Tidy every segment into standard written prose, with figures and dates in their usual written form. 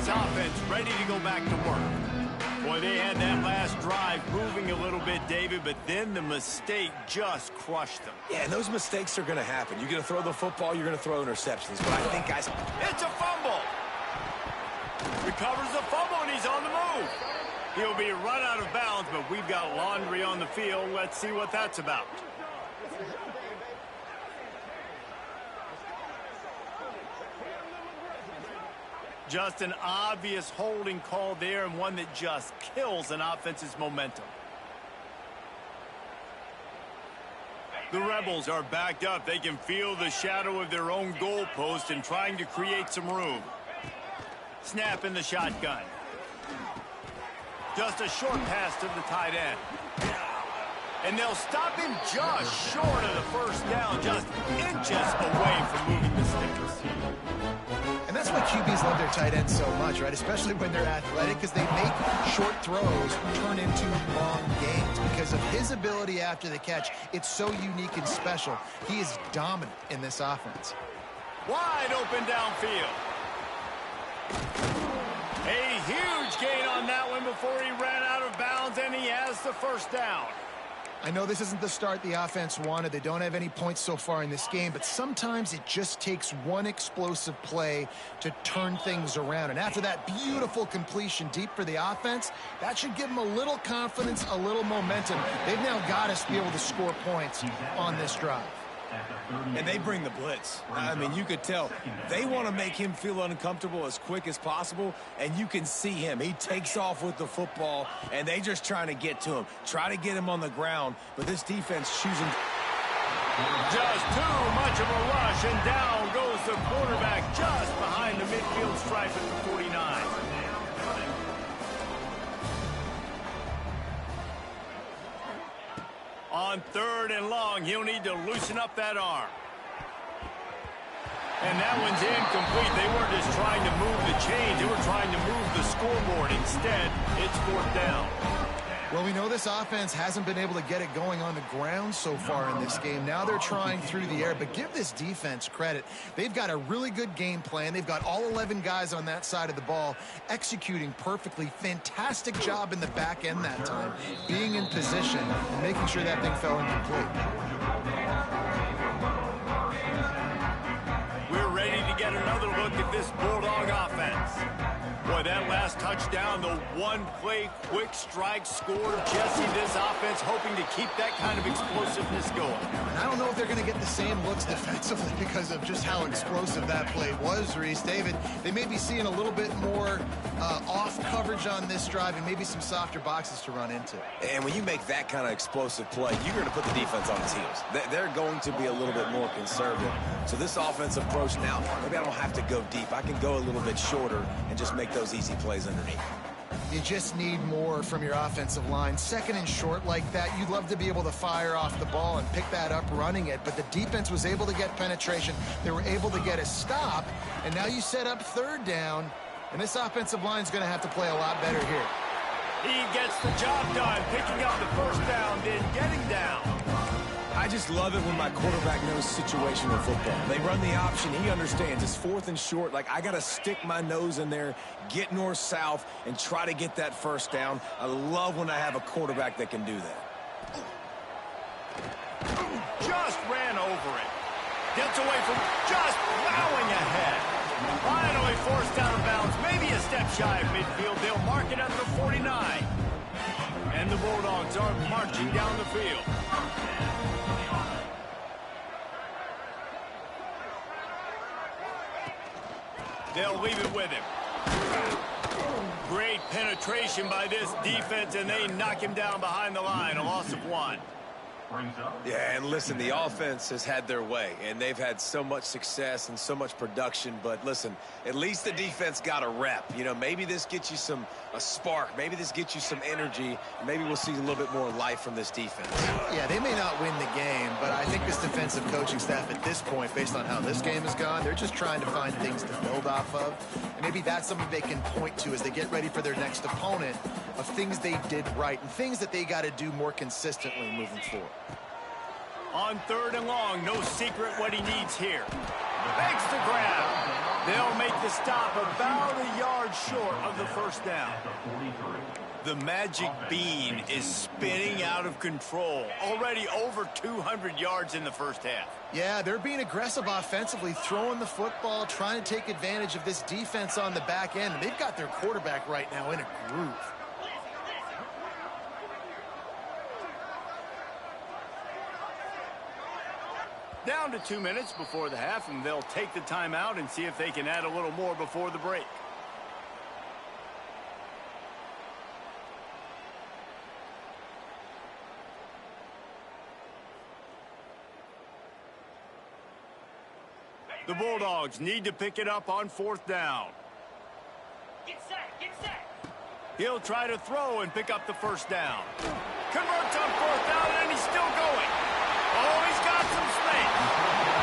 this offense ready to go back to work. Boy, they had that last drive moving a little bit, David, but then the mistake just crushed them. Yeah, and those mistakes are going to happen. You're going to throw the football, you're going to throw interceptions. But I think, guys... It's a fumble! Recovers the fumble, and he's on the move. He'll be run out of bounds, but we've got laundry on the field. Let's see what that's about. Just an obvious holding call there, and one that just kills an offense's momentum. The Rebels are backed up. They can feel the shadow of their own goalpost and trying to create some room. Snap in the shotgun. Just a short pass to the tight end. And they'll stop him just short of the first down, just inches away from moving the sticks. And that's why QBs love their tight ends so much, right? Especially when they're athletic, because they make short throws turn into long gains. Because of his ability after the catch, it's so unique and special. He is dominant in this offense. Wide open downfield. A huge gain on that one before he ran out of bounds, and he has the first down. I know this isn't the start the offense wanted. They don't have any points so far in this game, but sometimes it just takes one explosive play to turn things around. And after that beautiful completion deep for the offense, that should give them a little confidence, a little momentum. They've now got to be able to score points on this drive. And they bring the blitz. I mean, you could tell they want to make him feel uncomfortable as quick as possible, and you can see him. He takes off with the football, and they just trying to get to him, try to get him on the ground, but this defense choosing... Just too much of a rush, and down goes the quarterback just behind the midfield stripe at the 49. On 3rd and long, he'll need to loosen up that arm. And that one's incomplete. They weren't just trying to move the chains. They were trying to move the scoreboard. Instead, it's 4th down. Well, we know this offense hasn't been able to get it going on the ground so far in this game. Now they're trying through the air, but give this defense credit. They've got a really good game plan. They've got all 11 guys on that side of the ball executing perfectly. Fantastic job in the back end that time, being in position and making sure that thing fell incomplete. We're ready to get another look at this Bulldog offense. Boy, that last touchdown, the one-play quick strike scored. Jesse, this offense hoping to keep that kind of explosiveness going. And I don't know if they're going to get the same looks defensively because of just how explosive that play was, Reese. David, they may be seeing a little bit more off coverage on this drive and maybe some softer boxes to run into. And when you make that kind of explosive play, you're going to put the defense on its heels. They're going to be a little bit more conservative. So this offensive approach now, maybe I don't have to go deep. I can go a little bit shorter and just make those easy plays underneath. You just need more from your offensive line. 2nd and short like that, you'd love to be able to fire off the ball and pick that up running it, but the defense was able to get penetration. They were able to get a stop, and now you set up 3rd down, and this offensive line is going to have to play a lot better here. He gets the job done, picking up the first down, then getting down. I just love it when my quarterback knows situational football. They run the option. He understands. It's 4th and short. Like, I got to stick my nose in there, get north-south, and try to get that first down. I love when I have a quarterback that can do that. Just ran over it. Gets away from just plowing ahead. Finally forced out of bounds. Maybe a step shy of midfield. They'll mark it at the 49. And the Bulldogs are marching down the field. They'll leave it with him. Great penetration by this defense, and they knock him down behind the line. A loss of 1. Yeah, and listen, the offense has had their way, and they've had so much success and so much production. But listen, at least the defense got a rep. You know, maybe this gets you a spark. Maybe this gets you some energy. Maybe we'll see a little bit more life from this defense. Yeah, they may not win the game, but I think this defensive coaching staff at this point, based on how this game has gone, they're just trying to find things to build off of. And maybe that's something they can point to as they get ready for their next opponent, of things they did right and things that they got to do more consistently moving forward. On 3rd and long, no secret what he needs here. Makes the grab. They'll make the stop about a yard short of the first down. The magic bean is spinning out of control. Already over 200 yards in the first half. Yeah, they're being aggressive offensively, throwing the football, trying to take advantage of this defense on the back end. They've got their quarterback right now in a groove. Down to 2 minutes before the half, and they'll take the timeout and see if they can add a little more before the break. The Bulldogs need to pick it up on fourth down. Get set, get set. He'll try to throw and pick up the first down. Converts on fourth down, and he's still going. Oh, he's got some space.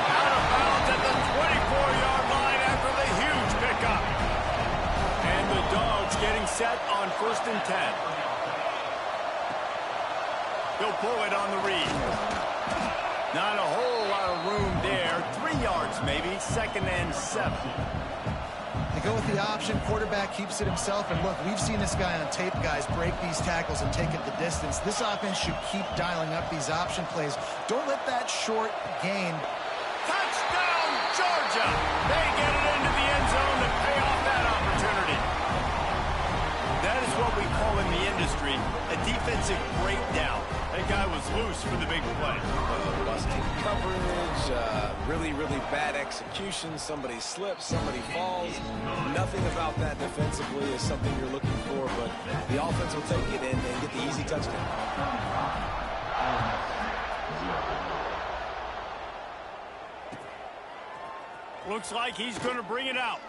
Out of bounds at the 24-yard line after the huge pickup. And the Dogs getting set on 1st and 10. He'll pull it on the read. Not a whole lot of room there. 3 yards maybe, 2nd and 7. They go with the option. Quarterback keeps it himself. And look, we've seen this guy on tape, guys, break these tackles and take it the distance. This offense should keep dialing up these option plays. Don't let that short gain. Touchdown, Georgia! They get it into the end zone to pay off that opportunity. That is what we call in the industry a defensive breakdown. That guy was loose for the big play. Busting coverage, really, really bad execution. Somebody slips, somebody falls. Nothing about that defensively is something you're looking for, but the offense will take it in and get the easy touchdown. Looks like he's going to bring it out.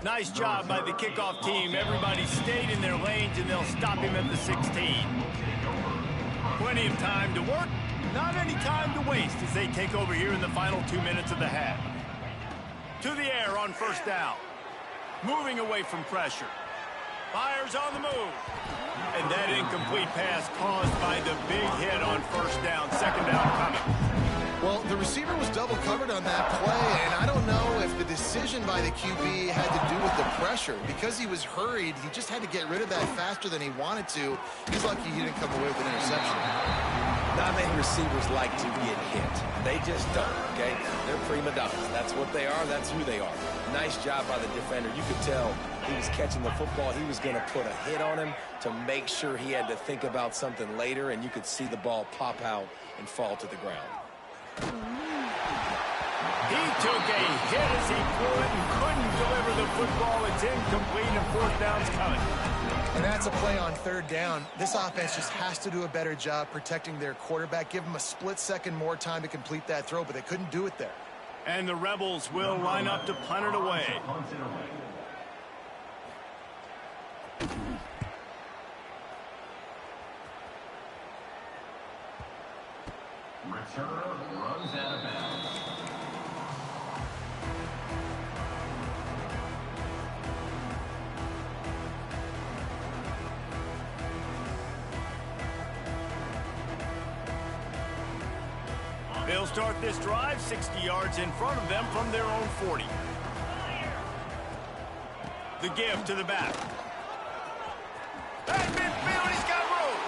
Nice job by the kickoff team. Everybody stayed in their lanes, and they'll stop him at the 16. Plenty of time to work, not any time to waste as they take over here in the final 2 minutes of the half. To the air on first down. Moving away from pressure. Fires on the move. And that incomplete pass caused by the big hit on first down. 2nd down coming. Well, the receiver was double covered on that play, and I don't know if the decision by the QB had to do with the pressure. Because he was hurried, he just had to get rid of that faster than he wanted to. He's lucky he didn't come away with an interception. Not many receivers like to get hit. They just don't, okay? They're prima donnas. That's what they are. That's who they are. Nice job by the defender. You could tell he was catching the football. He was going to put a hit on him to make sure he had to think about something later, and you could see the ball pop out and fall to the ground. He took a hit as he threw it and couldn't deliver the football. It's incomplete, and 4th down's coming. And that's a play on 3rd down. This offense just has to do a better job protecting their quarterback. Give them a split second more time to complete that throw, but they couldn't do it there. And the Rebels will line up to punt it away. Returner runs out of bounds. They'll start this drive 60 yards in front of them from their own 40. The give to the back. At midfield, he's got room.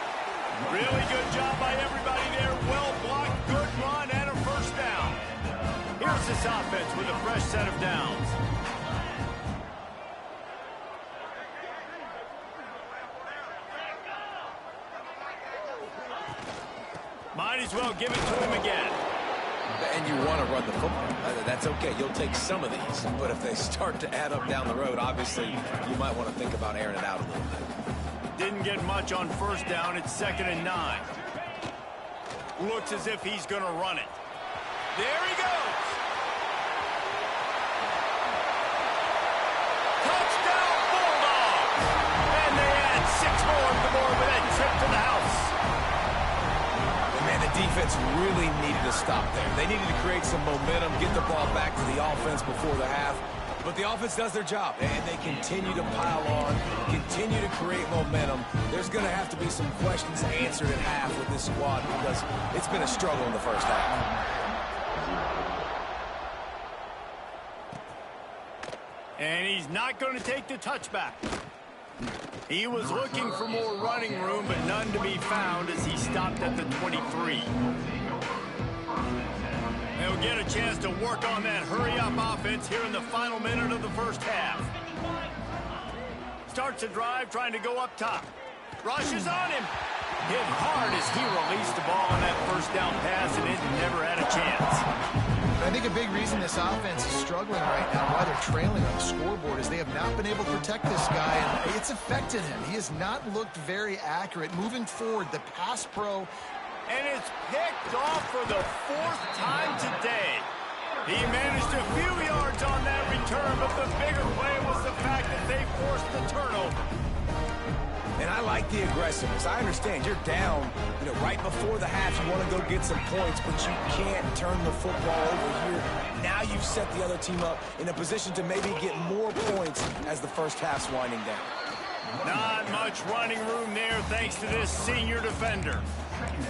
Really good job by everybody there. Well blocked, good run, and a first down. Here's this offense with a fresh set of downs. Might as well give it to him again. And you want to run the football. That's okay. You'll take some of these. But if they start to add up down the road, obviously, you might want to think about airing it out a little bit. Didn't get much on first down. It's 2nd and 9. Looks as if he's going to run it. There he goes. Touchdown, Bulldogs. And they add 6 more on the board with that trip to the house. And man, the defense really needed to stop there. They needed to create some momentum, get the ball back to the offense before the half. But the offense does their job, and they continue to pile on, continue to create momentum. There's going to have to be some questions answered at half with this squad because it's been a struggle in the first half. And he's not going to take the touchback. He was looking for more running room, but none to be found as he stopped at the 23. They'll get a chance to work on that hurry-up offense here in the final minute of the first half. Starts a drive trying to go up top. Rushes on him. Hit hard as he released the ball on that first down pass, and it never had a chance. I think a big reason this offense is struggling right now, why they're trailing on the scoreboard, is they have not been able to protect this guy, and it's affected him. He has not looked very accurate. Moving forward, the pass pro. And it's picked off for the fourth time today. He managed a few yards on that return, but the bigger play was the fact that they forced the turnover. And I like the aggressiveness. I understand you're down, right before the half. You want to go get some points, but you can't turn the football over here. Now you've set the other team up in a position to maybe get more points as the first half's winding down. Not much running room there thanks to this senior defender.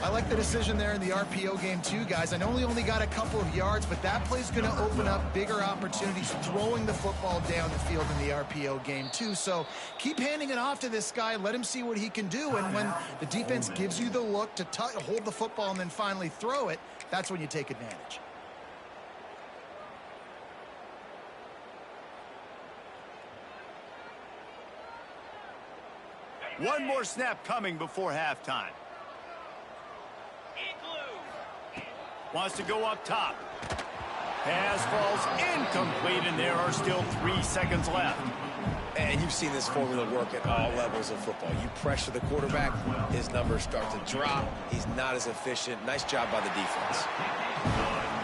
I like the decision there in the RPO game too, guys. I know he only got a couple of yards, but that play's going to open up bigger opportunities throwing the football down the field in the RPO game too. So keep handing it off to this guy. Let him see what he can do. And when the defense gives you the look to hold the football and then finally throw it, that's when you take advantage. One more snap coming before halftime. Wants to go up top. Pass falls incomplete, and there are still 3 seconds left. And you've seen this formula work at all levels of football. You pressure the quarterback, his numbers start to drop. He's not as efficient. Nice job by the defense.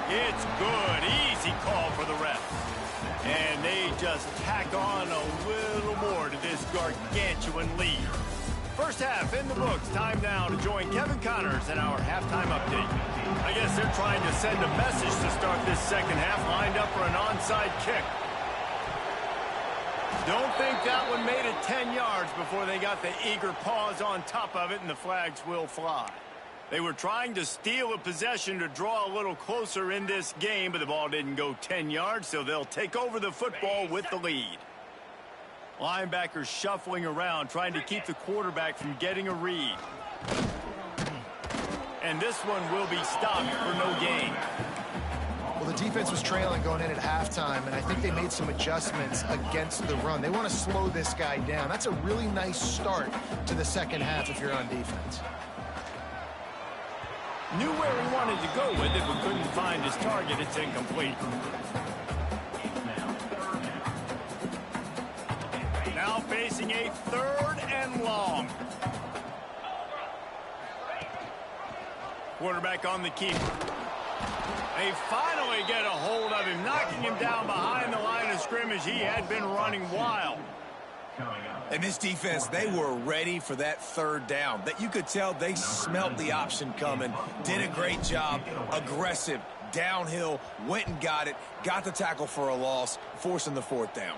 It's good. Easy call for the ref. And they just tack on a little more to this gargantuan lead. First half in the books. Time now to join Kevin Connors in our halftime update. I guess they're trying to send a message to start this second half, lined up for an onside kick. Don't think that one made it 10 yards before they got the eager paws on top of it, and the flags will fly. They were trying to steal a possession to draw a little closer in this game, but the ball didn't go 10 yards, so they'll take over the football with the lead. Linebackers shuffling around, trying to keep the quarterback from getting a read. And this one will be stopped for no gain. Well, the defense was trailing going in at halftime, and I think they made some adjustments against the run. They want to slow this guy down. That's a really nice start to the second half if you're on defense. Knew where he wanted to go with it, but couldn't find his target. It's incomplete. Now facing a 3rd and long. Quarterback on the keeper. They finally get a hold of him, knocking him down behind the line of scrimmage. He had been running wild. And this defense, they were ready for that 3rd down. That you could tell they smelt the option coming. Did a great job. Aggressive, downhill, went and got it. Got the tackle for a loss, forcing the 4th down.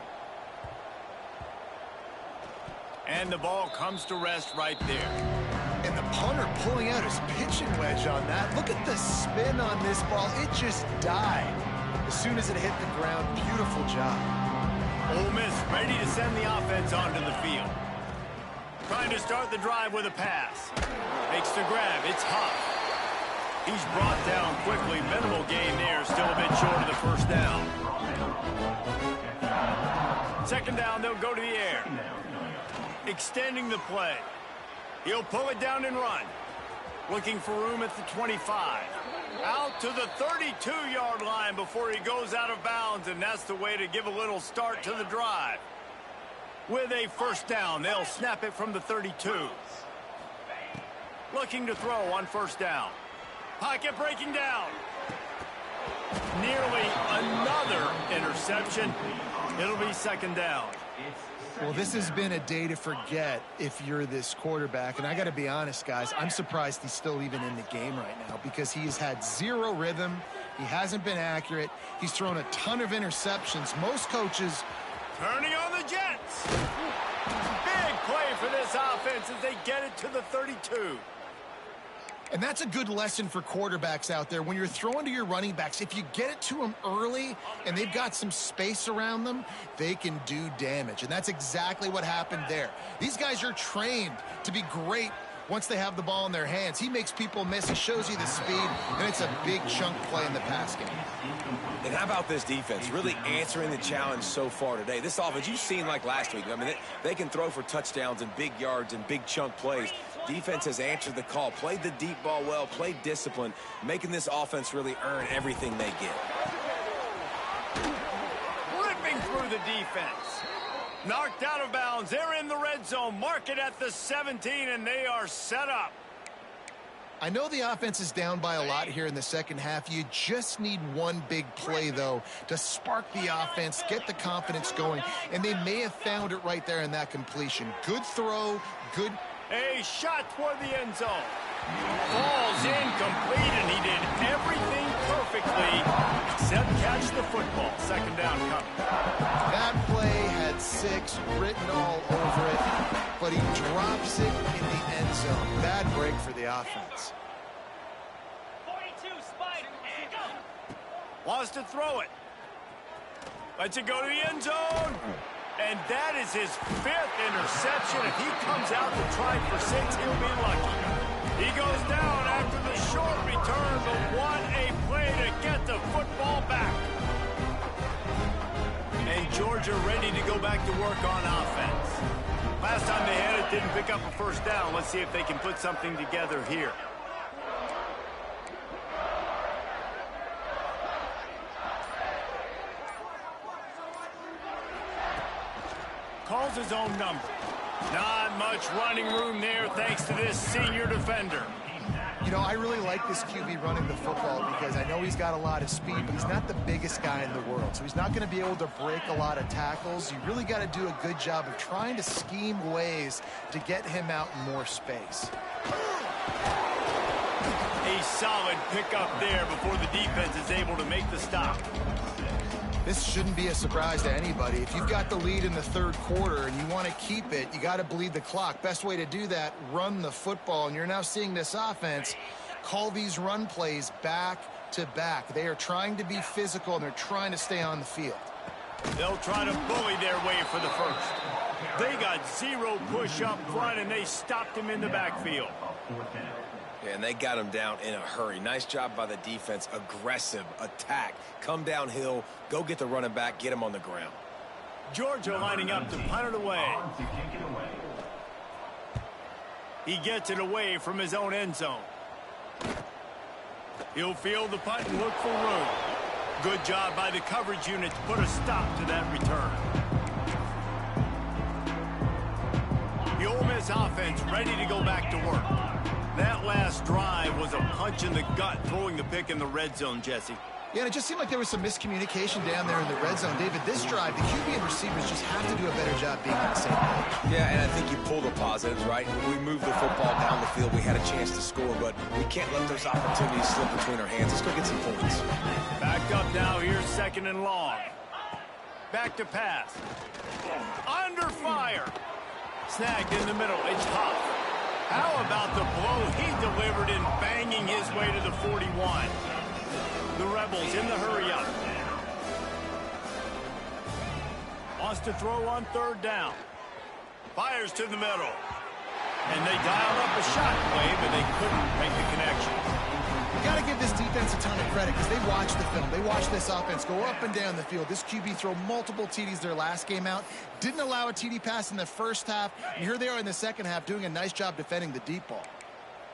And the ball comes to rest right there. And the punter pulling out his pitching wedge on that. Look at the spin on this ball. It just died as soon as it hit the ground. Beautiful job. Ole Miss ready to send the offense onto the field. Trying to start the drive with a pass. Makes the grab. It's Huff. He's brought down quickly. Minimal gain there. Still a bit short of the first down. Second down, they'll go to the air. Extending the play. He'll pull it down and run. Looking for room at the 25. Out to the 32-yard line before he goes out of bounds, and that's the way to give a little start to the drive. With a first down, they'll snap it from the 32. Looking to throw on first down. Pocket breaking down. Nearly another interception. It'll be second down. Well, this has been a day to forget if you're this quarterback. And I got to be honest, guys, I'm surprised he's still even in the game right now because he has had 0 rhythm. He hasn't been accurate. He's thrown a ton of interceptions. Most coaches... Turning on the Jets. Big play for this offense as they get it to the 32. And that's a good lesson for quarterbacks out there. When you're throwing to your running backs, if you get it to them early and they've got some space around them, they can do damage. And that's exactly what happened there. These guys are trained to be great once they have the ball in their hands. He makes people miss. He shows you the speed, and it's a big chunk play in the pass game. And how about this defense really answering the challenge so far today? This offense, you've seen like last week. I mean, they can throw for touchdowns and big yards and big chunk plays. Defense has answered the call, played the deep ball well, played discipline, making this offense really earn everything they get. Ripping through the defense. Knocked out of bounds. They're in the red zone. Mark it at the 17, and they are set up. I know the offense is down by a lot here in the second half. You just need one big play, though, to spark the offense, get the confidence going, and they may have found it right there in that completion. Good throw, good... A shot toward the end zone. Falls incomplete, and he did everything perfectly except catch the football. Second down coming. That play had 6 written all over it, but he drops it in the end zone. Bad break for the offense. 42, Spider, and go. Wants to throw it. Lets it go to the end zone. And that is his 5th interception. If he comes out to try for 6, he'll be lucky. He goes down after the short return, but what a play to get the football back. And Georgia ready to go back to work on offense. Last time they had it, didn't pick up a first down. Let's see if they can put something together here. Calls his own number. Not much running room there thanks to this senior defender. You know, I really like this QB running the football because I know he's got a lot of speed, but he's not the biggest guy in the world. So he's not going to be able to break a lot of tackles. You really got to do a good job of trying to scheme ways to get him out in more space. A solid pickup there before the defense is able to make the stop. This shouldn't be a surprise to anybody. If you've got the lead in the third quarter and you want to keep it, you got to bleed the clock. Best way to do that, run the football. And you're now seeing this offense call these run plays back to back. They are trying to be physical, and they're trying to stay on the field. They'll try to bully their way for the first. They got 0 push up front, and they stopped him in the backfield. Yeah, and they got him down in a hurry. Nice job by the defense. Aggressive attack. Come downhill, go get the running back, get him on the ground. Georgia lining up to punt it away. He gets it away from his own end zone. He'll field the punt and look for room. Good job by the coverage unit to put a stop to that return. The Ole Miss offense ready to go back to work. That last drive was a punch in the gut, throwing the pick in the red zone, Jesse. Yeah, and it just seemed like there was some miscommunication down there in the red zone. David, this drive, the QB and receivers just have to do a better job being on the same page. Yeah, and I think you pull the positives, right? We moved the football down the field. We had a chance to score, but we can't let those opportunities slip between our hands. Let's go get some points. Backed up now. Here's 2nd and long. Back to pass. Under fire. Snagged in the middle. It's Huff. How about the blow he delivered in banging his way to the 41? The Rebels in the hurry-up. Wants to throw on 3rd down. Fires to the middle. And they dialed up a shot play, but they couldn't make the connection. You got to give this defense a ton of credit because they watched the film. They watched this offense go up and down the field. This QB throw multiple TDs their last game out. Didn't allow a TD pass in the first half. And here they are in the second half doing a nice job defending the deep ball.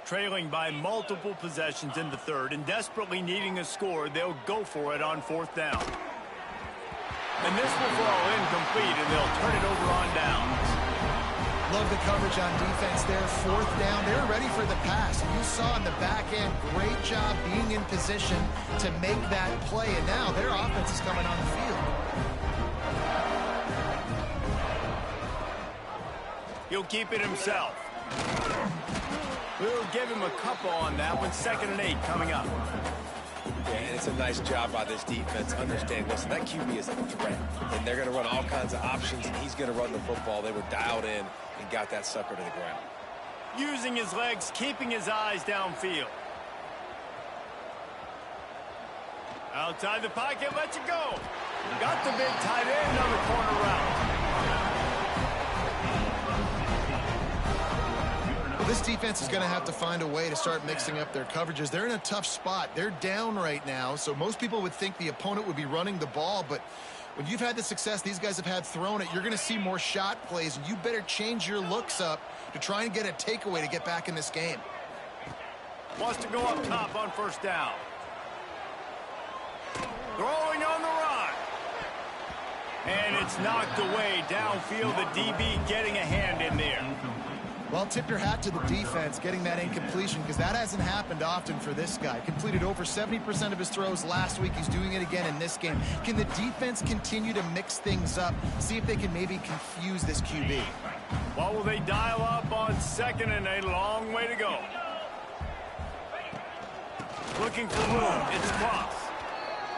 Trailing by multiple possessions in the 3rd and desperately needing a score, they'll go for it on 4th down. And this will fall incomplete, and they'll turn it over on downs. Love the coverage on defense there. 4th down. They're ready for the pass. And you saw in the back end, great job being in position to make that play. And now their offense is coming on the field. He'll keep it himself. We'll give him a couple on that one. 2nd and 8 coming up. Yeah, and it's a nice job by this defense. Understand, listen, that QB is a threat. And they're going to run all kinds of options, and he's going to run the football. They were dialed in and got that sucker to the ground. Using his legs, keeping his eyes downfield. Outside the pocket, lets it go. Got the big tight end on the corner route. Well, this defense is going to have to find a way to start mixing up their coverages. They're in a tough spot. They're down right now, so most people would think the opponent would be running the ball, but when you've had the success these guys have had throwing it, you're going to see more shot plays, and you better change your looks up to try and get a takeaway to get back in this game. Wants to go up top on first down. Throwing on the run. And it's knocked away downfield. The DB getting a hand in there. Well, tip your hat to the defense getting that incompletion, because that hasn't happened often for this guy. Completed over 70% of his throws last week. He's doing it again in this game. Can the defense continue to mix things up? See if they can maybe confuse this QB. What will they dial up on second and a long way to go? Looking for room. It's cross.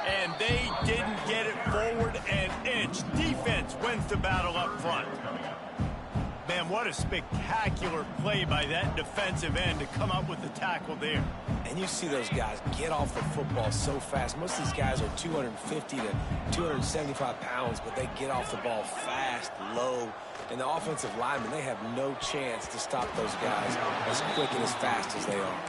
And they didn't get it forward an inch. Defense wins the battle up front. Man, what a spectacular play by that defensive end to come up with the tackle there. And you see those guys get off the football so fast. Most of these guys are 250 to 275 pounds, but they get off the ball fast, low. And the offensive linemen, they have no chance to stop those guys as quick and as fast as they are.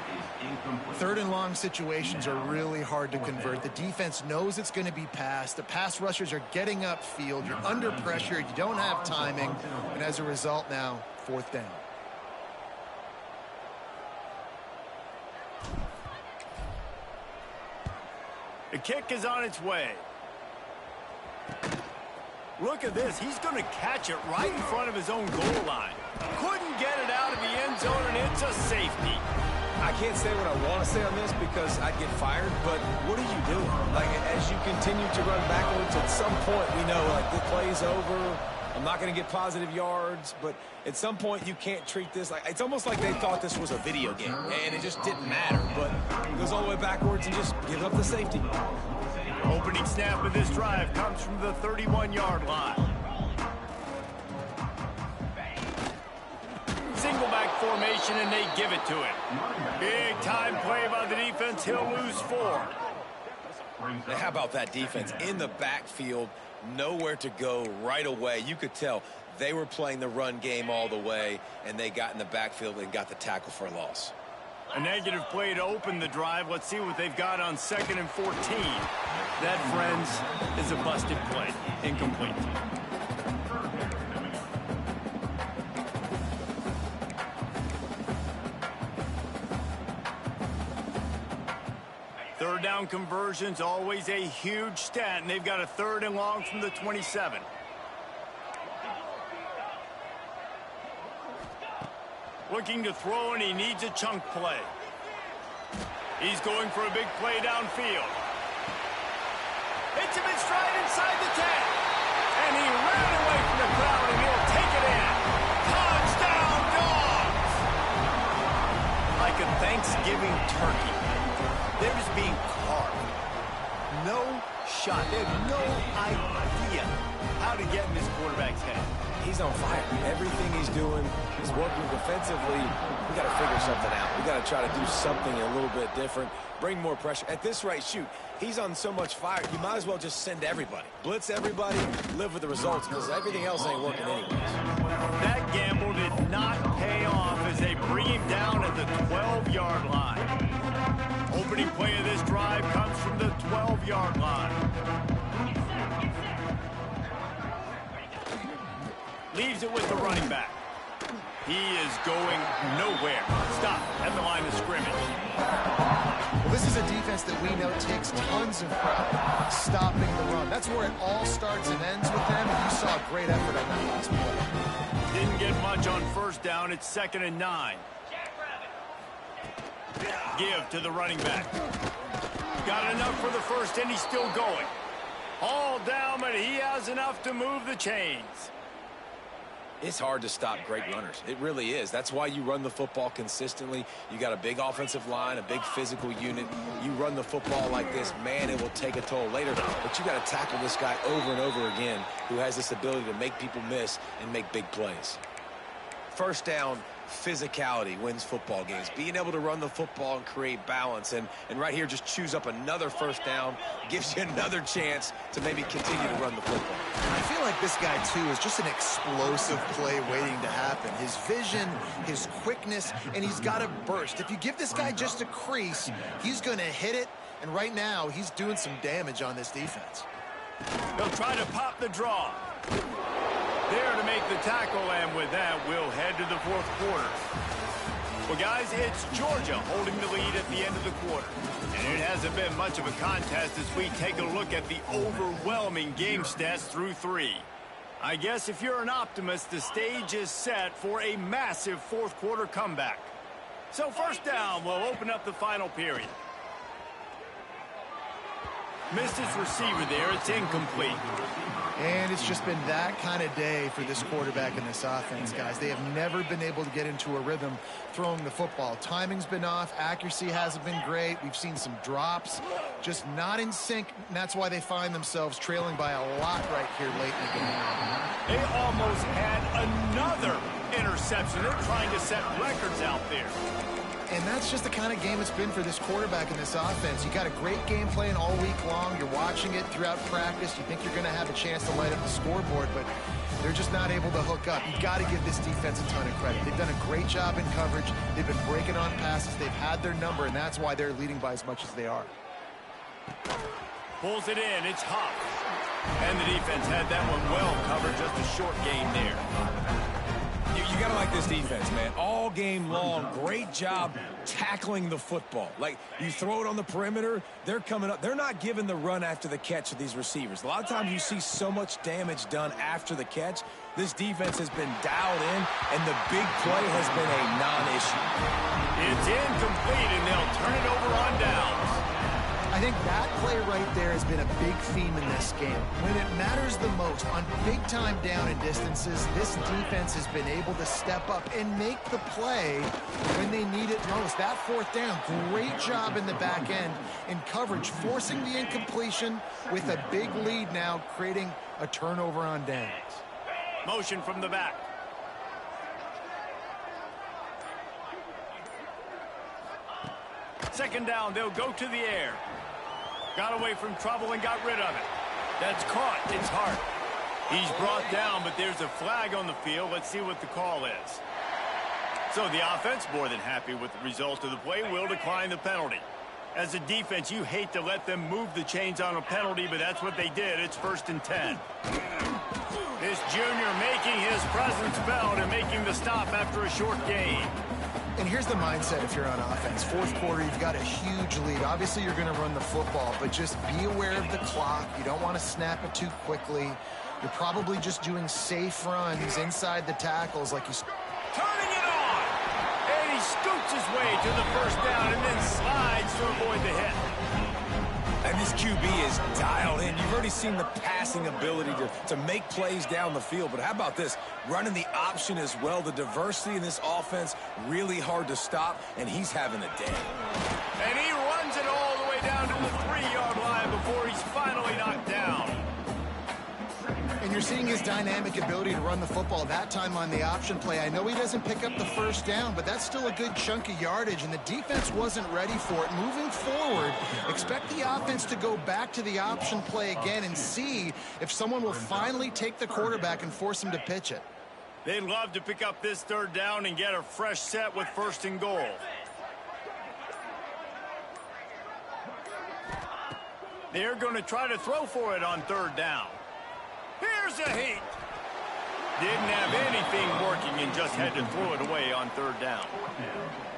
Third and long situations are really hard to convert. The defense knows it's going to be passed. The pass rushers are getting upfield. You're under pressure. You don't have timing. And as a result now, fourth down. The kick is on its way. Look at this. He's going to catch it right in front of his own goal line. Couldn't get it out of the end zone, and it's a safety. I can't say what I want to say on this because I'd get fired, but what are you doing? Like, as you continue to run backwards, at some point we know, like, the play's over. I'm not going to get positive yards, but at some point you can't treat this like, it's almost like they thought this was a video game, and it just didn't matter. But it goes all the way backwards and just give up the safety. Opening snap of this drive comes from the 31-yard line. Single back formation, and they give it to him. Big time play by the defense. He'll lose 4. Now, how about that defense in the backfield, nowhere to go right away? You could tell they were playing the run game all the way, and they got in the backfield and got the tackle for a loss. A negative play to open the drive. Let's see what they've got on 2nd and 14. That, friends, is a busted play. Incomplete. Third down conversions, always a huge stat, and they've got a 3rd and long from the 27. Looking to throw, and he needs a chunk play. He's going for a big play downfield. Hits him in stride inside the 10. And he ran away from the crowd, and he'll take it in. Touchdown, Dogs! Like a Thanksgiving turkey. They're just being carved. No shot. They have no idea how to get in this quarterback's head. He's on fire. Everything he's doing is working defensively. We got to figure something out. We got to try to do something a little bit different, bring more pressure. At this rate, shoot, he's on so much fire, you might as well just send everybody. Blitz everybody, live with the results, because everything else ain't working anyways. That gamble did not pay off as they bring him down at the 12-yard line. Opening play of this drive comes from the 12-yard line. Leaves it with the running back. He is going nowhere. Stop at the line of scrimmage. Well, this is a defense that we know takes tons of pride stopping the run. That's where it all starts and ends with them, and you saw a great effort on that last play. Didn't get much on first down. It's 2nd and 9. Give to the running back. Got enough for the first, and he's still going. All down, but he has enough to move the chains. It's hard to stop great runners. It really is. That's why you run the football consistently. You got a big offensive line, a big physical unit. You run the football like this, man, it will take a toll later. But you got to tackle this guy over and over again who has this ability to make people miss and make big plays. first down physicality wins football games. Being able to run the football and create balance. And right here, just choose up another first down, gives you another chance to maybe continue to run the football. I feel like this guy, too, is just an explosive play waiting to happen. His vision, his quickness, and he's got a burst. If you give this guy just a crease, he's going to hit it. And right now, he's doing some damage on this defense. They'll try to pop the draw. There to make the tackle, and with that, we'll head to the fourth quarter. Well, guys, it's Georgia holding the lead at the end of the quarter. And it hasn't been much of a contest as we take a look at the overwhelming game stats through 3. I guess if you're an optimist, the stage is set for a massive fourth quarter comeback. So first down, we'll open up the final period. Missed his receiver there. It's incomplete. And it's just been that kind of day for this quarterback and this offense, guys. They have never been able to get into a rhythm throwing the football. Timing's been off. Accuracy hasn't been great. We've seen some drops, just not in sync. And that's why they find themselves trailing by a lot right here late in the game. They almost had another interception. They're trying to set records out there. And that's just the kind of game it's been for this quarterback and this offense. You got a great game plan all week long. You're watching it throughout practice. You think you're going to have a chance to light up the scoreboard, but they're just not able to hook up. You've got to give this defense a ton of credit. They've done a great job in coverage. They've been breaking on passes. They've had their number, and that's why they're leading by as much as they are. Pulls it in. It's Huff. And the defense had that one well covered. Just a short game there. You got to like this defense, man. All game long, great job tackling the football. Like, you throw it on the perimeter, they're coming up. They're not giving the run after the catch to these receivers. A lot of times you see so much damage done after the catch. This defense has been dialed in, and the big play has been a non-issue. It's incomplete, and they'll turn it over on downs. I think that play right there has been a big theme in this game. When it matters the most, on big-time down and distances, this defense has been able to step up and make the play when they need it most. That fourth down, great job in the back end in coverage, forcing the incompletion with a big lead now, creating a turnover on downs. Motion from the back. Second down, they'll go to the air. Got away from trouble and got rid of it. That's caught. It's Hart. He's brought down, but there's a flag on the field. Let's see what the call is. So the offense, more than happy with the result of the play, will decline the penalty. As a defense, you hate to let them move the chains on a penalty, but that's what they did. It's 1st and 10. This junior making his presence felt and making the stop after a short gain. And here's the mindset if you're on offense. Fourth quarter, you've got a huge lead. Obviously, you're going to run the football, but just be aware of the clock. You don't want to snap it too quickly. You're probably just doing safe runs inside the tackles like you... Turning it on! And he scoots his way to the first down and then slides to avoid the hit. And this QB is dialed in. You've already seen the passing ability to make plays down the field. But how about this? Running the option as well. The diversity in this offense, really hard to stop, and he's having a day. And he runs it all the way down to the 3-yard line before he's finally knocked down. And you're seeing his dynamic ability to run the football, that time on the option play. I know he doesn't pick up the first down, but that's still a good chunk of yardage, and the defense wasn't ready for it. Moving forward, expect the offense to go back to the option play again and see if someone will finally take the quarterback and force him to pitch it. They'd love to pick up this third down and get a fresh set with 1st and goal. They're going to try to throw for it on 3rd down. Here's a heat. Didn't have anything working and just had to throw it away on 3rd down.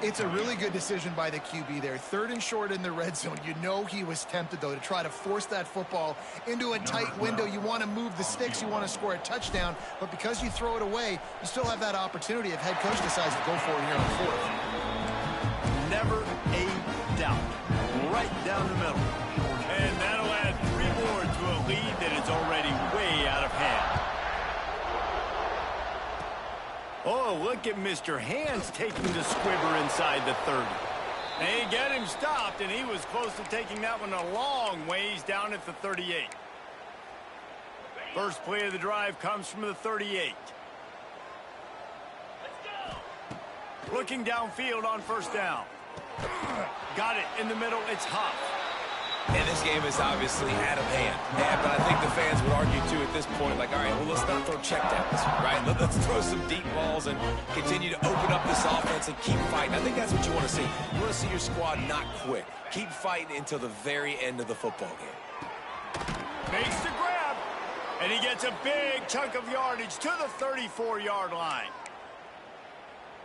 It's a really good decision by the QB there. 3rd and short in the red zone. You know he was tempted, though, to try to force that football into a tight window. You want to move the sticks. You want to score a touchdown. But because you throw it away, you still have that opportunity if head coach decides to go for it here on 4th. Never a doubt. Right down the middle. And that'll add 3 more to a lead that is already way out of hand. Oh, look at Mr. Hands taking the squibber inside the 30. They get him stopped, and he was close to taking that one a long ways down at the 38. First play of the drive comes from the 38. Looking downfield on first down. Got it in the middle. It's Huff. And this game is obviously out of hand. Yeah, but I think the fans would argue, too, at this point, like, all right, well, let's not throw checkdowns, right? Let's throw some deep balls and continue to open up this offense and keep fighting. I think that's what you want to see. You want to see your squad not quit. Keep fighting until the very end of the football game. Makes the grab. And he gets a big chunk of yardage to the 34-yard line.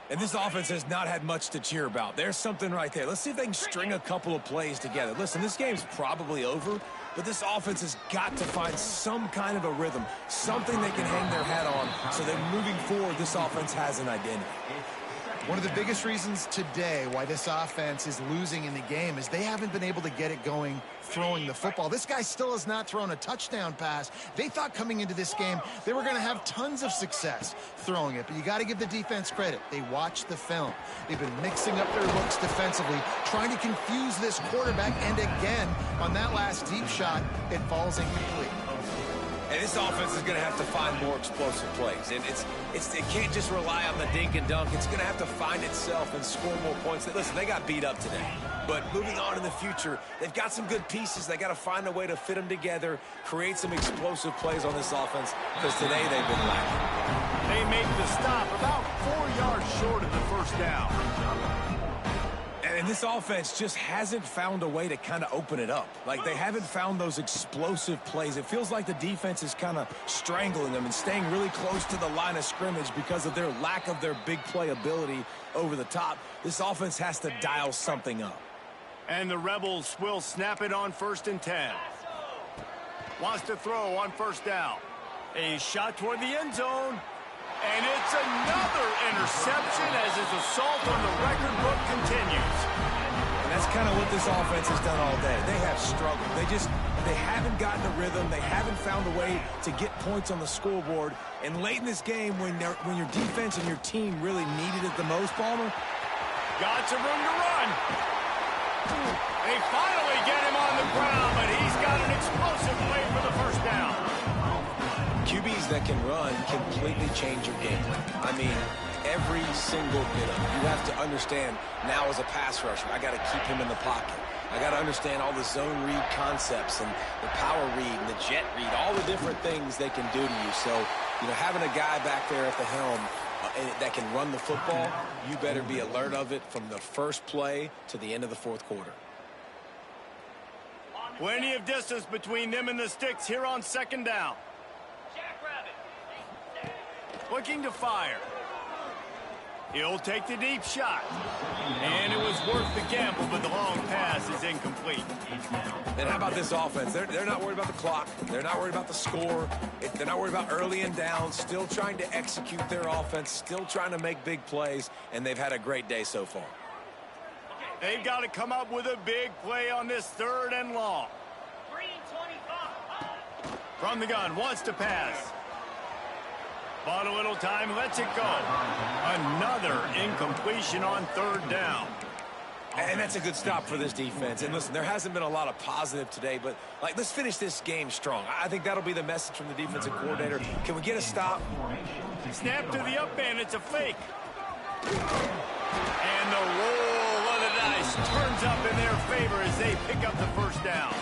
And this offense has not had much to cheer about. There's something right there. Let's see if they can string a couple of plays together. Listen, this game's probably over, but this offense has got to find some kind of a rhythm, something they can hang their hat on so that moving forward, this offense has an identity. One of the biggest reasons today why this offense is losing in the game is they haven't been able to get it going throwing the football. This guy still has not thrown a touchdown pass. They thought coming into this game they were going to have tons of success throwing it, but you got to give the defense credit. They watched the film. They've been mixing up their looks defensively, trying to confuse this quarterback, and again, on that last deep shot, it falls incomplete. And this offense is going to have to find more explosive plays. And it can't just rely on the dink and dunk. It's going to have to find itself and score more points. Listen, they got beat up today. But moving on in the future, they've got some good pieces. They got to find a way to fit them together, create some explosive plays on this offense, because today they've been lacking. They make the stop about 4 yards short of the first down. And this offense just hasn't found a way to kind of open it up. Like, they haven't found those explosive plays. It feels like the defense is kind of strangling them and staying really close to the line of scrimmage because of their lack of their big play ability over the top. This offense has to dial something up. And the Rebels will snap it on 1st and 10. Wants to throw on first down. A shot toward the end zone. And it's another interception as his assault on the record book continues. And that's kind of what this offense has done all day. They have struggled. They haven't gotten a rhythm. They haven't found a way to get points on the scoreboard. And late in this game, when your defense and your team really needed it the most, Palmer, got some room to run. They finally get him on the ground, but he's got an explosive play for the first down. QBs that can run completely change your game plan. I mean, every single bit of it. You have to understand now as a pass rusher, I got to keep him in the pocket. I got to understand all the zone read concepts and the power read and the jet read, all the different things they can do to you. So, having a guy back there at the helm that can run the football, you better be alert of it from the first play to the end of the fourth quarter. Plenty of distance between them and the sticks here on 2nd down. Looking to fire. He'll take the deep shot. And it was worth the gamble, but the long pass is incomplete. And how about this offense? They're not worried about the clock. They're not worried about the score. They're not worried about early and down. Still trying to execute their offense. Still trying to make big plays. And they've had a great day so far. They've got to come up with a big play on this 3rd and long. From the gun, wants to pass. Bought a little time, lets it go. Another incompletion on 3rd down. And that's a good stop for this defense. And listen, there hasn't been a lot of positive today, but let's finish this game strong. I think that'll be the message from the defensive coordinator. Can we get a stop? Snap to the up man, it's a fake. And the roll of the dice turns up in their favor as they pick up the first down.